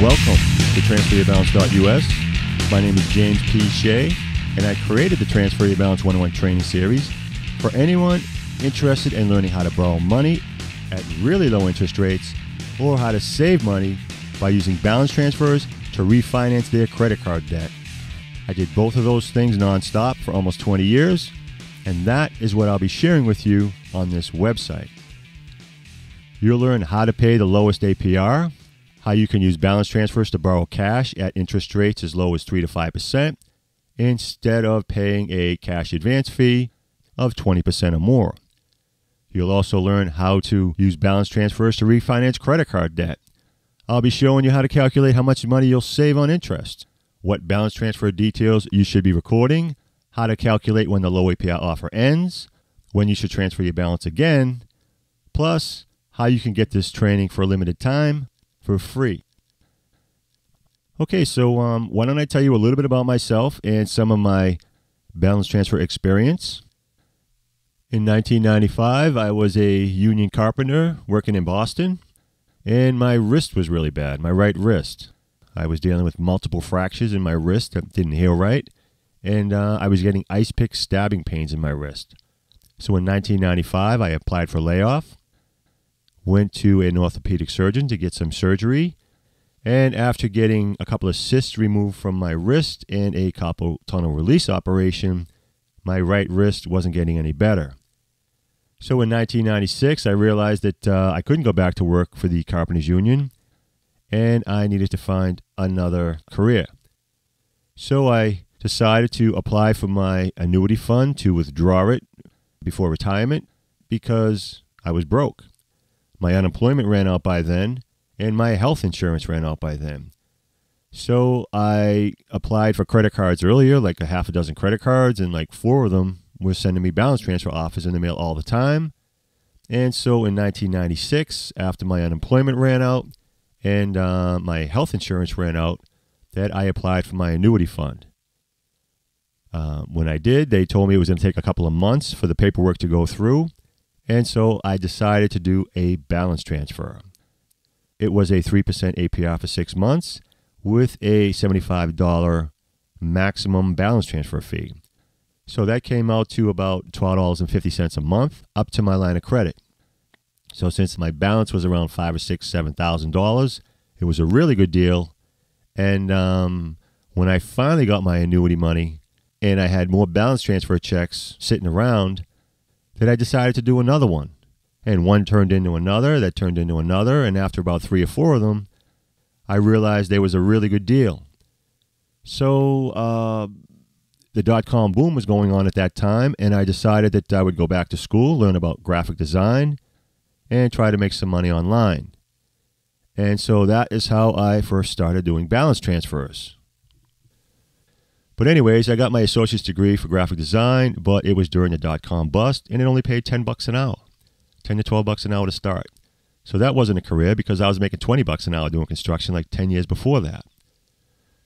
Welcome to TransferYourBalance.us. My name is James P. Shea, and I created the Transfer Your Balance 101 training series for anyone interested in learning how to borrow money at really low interest rates or how to save money by using balance transfers to refinance their credit card debt. I did both of those things nonstop for almost 20 years, and that is what I'll be sharing with you on this website. You'll learn how to pay the lowest APR, how you can use balance transfers to borrow cash at interest rates as low as 3 to 5% instead of paying a cash advance fee of 20% or more. You'll also learn how to use balance transfers to refinance credit card debt. I'll be showing you how to calculate how much money you'll save on interest, what balance transfer details you should be recording, how to calculate when the low APR offer ends, when you should transfer your balance again, plus how you can get this training for a limited time for free. Okay, so why don't I tell you a little bit about myself and some of my balance transfer experience. In 1995, I was a union carpenter working in Boston, and my wrist was really bad, my right wrist. I was dealing with multiple fractures in my wrist that didn't heal right, and I was getting ice pick stabbing pains in my wrist. So in 1995, I applied for layoff, went to an orthopedic surgeon to get some surgery, and after getting a couple of cysts removed from my wrist and a carpal tunnel release operation, my right wrist wasn't getting any better. So in 1996, I realized that I couldn't go back to work for the Carpenters Union, and I needed to find another career. So I decided to apply for my annuity fund to withdraw it before retirement because I was broke. My unemployment ran out by then, and my health insurance ran out by then. So I applied for credit cards earlier, like a half a dozen credit cards, and like 4 of them were sending me balance transfer offers in the mail all the time. And so in 1996, after my unemployment ran out and my health insurance ran out, that I applied for my annuity fund. When I did, they told me it was going to take a couple of months for the paperwork to go through. And so I decided to do a balance transfer. It was a 3% APR for 6 months with a $75 maximum balance transfer fee. So that came out to about $12.50 a month up to my line of credit. So since my balance was around $5,000 or $6,000, $7,000, it was a really good deal. And when I finally got my annuity money and I had more balance transfer checks sitting around, that I decided to do another one. And one turned into another, that turned into another, and after about 3 or 4 of them, I realized there was a really good deal. So the dot-com boom was going on at that time, and I decided that I would go back to school, learn about graphic design, and try to make some money online. And so that is how I first started doing balance transfers. But anyways, I got my associate's degree for graphic design, but it was during the dot-com bust, and it only paid $10 an hour, $10 to $12 an hour to start. So that wasn't a career because I was making $20 an hour doing construction like 10 years before that.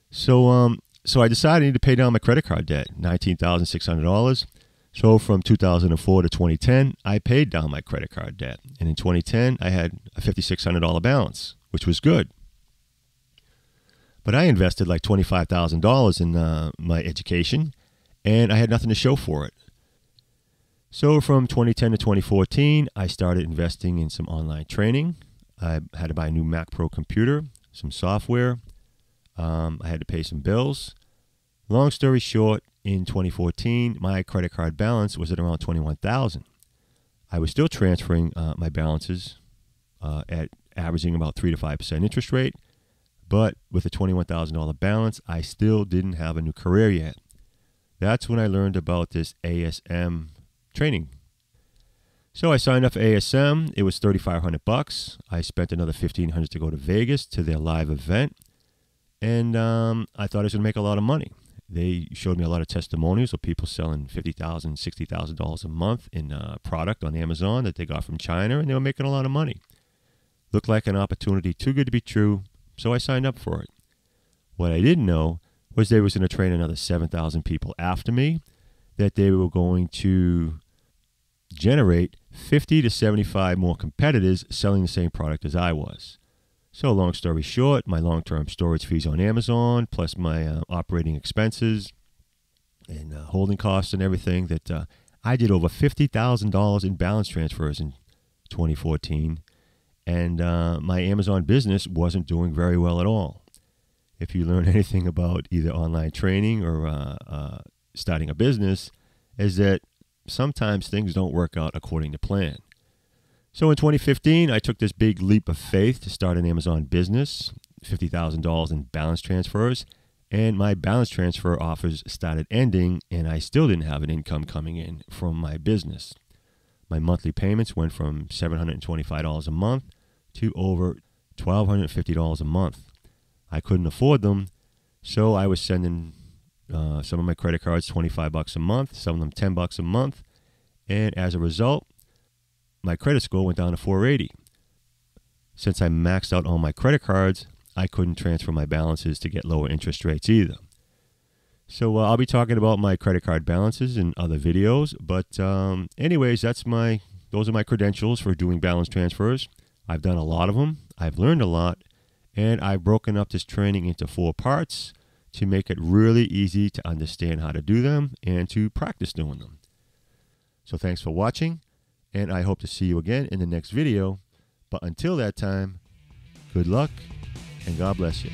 So I decided I needed to pay down my credit card debt, $19,600. So from 2004 to 2010, I paid down my credit card debt. And in 2010, I had a $5,600 balance, which was good. But I invested like $25,000 in my education, and I had nothing to show for it. So from 2010 to 2014, I started investing in some online training. I had to buy a new Mac Pro computer, some software. I had to pay some bills. Long story short, in 2014, my credit card balance was at around $21,000. I was still transferring my balances at averaging about 3 to 5% interest rate. But with a $21,000 balance, I still didn't have a new career yet. That's when I learned about this ASM training. So I signed up for ASM. It was $3,500. I spent another $1,500 to go to Vegas to their live event. And I thought I was going to make a lot of money. They showed me a lot of testimonials of people selling $50,000, $60,000 a month in product on Amazon that they got from China, and they were making a lot of money. Looked like an opportunity too good to be true. So I signed up for it. What I didn't know was they was going to train another 7,000 people after me, that they were going to generate 50 to 75 more competitors selling the same product as I was. So long story short, my long-term storage fees on Amazon, plus my operating expenses and holding costs and everything, that I did over $50,000 in balance transfers in 2014. And my Amazon business wasn't doing very well at all. If you learn anything about either online training or starting a business, is that sometimes things don't work out according to plan. So in 2015, I took this big leap of faith to start an Amazon business, $50,000 in balance transfers, and my balance transfer offers started ending, and I still didn't have an income coming in from my business. My monthly payments went from $725 a month to over $1,250 a month. I couldn't afford them, so I was sending some of my credit cards $25 a month, some of them $10 a month, and as a result, my credit score went down to 480. Since I maxed out all my credit cards, I couldn't transfer my balances to get lower interest rates either. So I'll be talking about my credit card balances in other videos, but anyways, those are my credentials for doing balance transfers. I've done a lot of them, I've learned a lot, and I've broken up this training into 4 parts to make it really easy to understand how to do them and to practice doing them. So thanks for watching, and I hope to see you again in the next video. But until that time, good luck and God bless you.